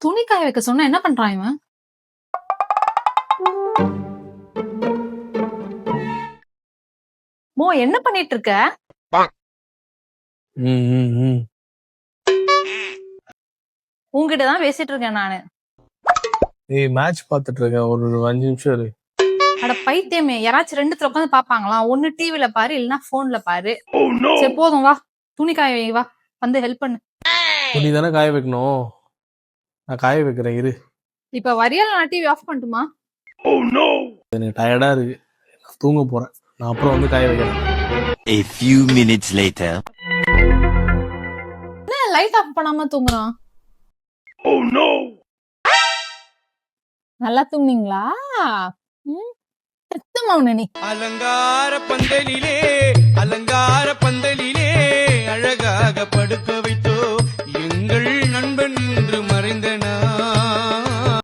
துணி காய வைக்க சொன்னா என்ன பண்றான் இவன்? மோ என்ன பண்ணிட்டு இருக்க? உன்கிட்ட தான் பேசிட்டு இருக்கேன் நானு. ஏய் மேட்ச் பாத்துட்டு இருக்கேன், ஒரு 5 நிமிஷம் இரு. அட பைத்தியமே, யாராச்சும் ரெண்டுத்துல உட்காந்து பாப்பாங்களா? ஒண்ணு டிவில பாரு, இல்லனா போன்ல பாரு. சரி போதும் வா, துணி காய வை, வா வந்து ஹெல்ப் பண்ணு. துணி தானே காய வைக்கணும், நான் காய வைக்கிறேன் இரு. இப்ப வரியால நான் டிவி ஆஃப் பண்ணட்டுமா? எனக்கு டயர்டா இருக்கு, நான் தூங்க போறேன். நான் அப்புறம் வந்து காய வைக்கிறேன். A few minutes later. என்ன லைட் ஆஃப் பண்ணாம தூங்குறான்? நல்லா தூங்குனீங்களா? நீ அலங்கார பந்தலிலே அழகாக படுக்க வைத்தோ எங்கள் நண்பன் என்று மறைந்தனா.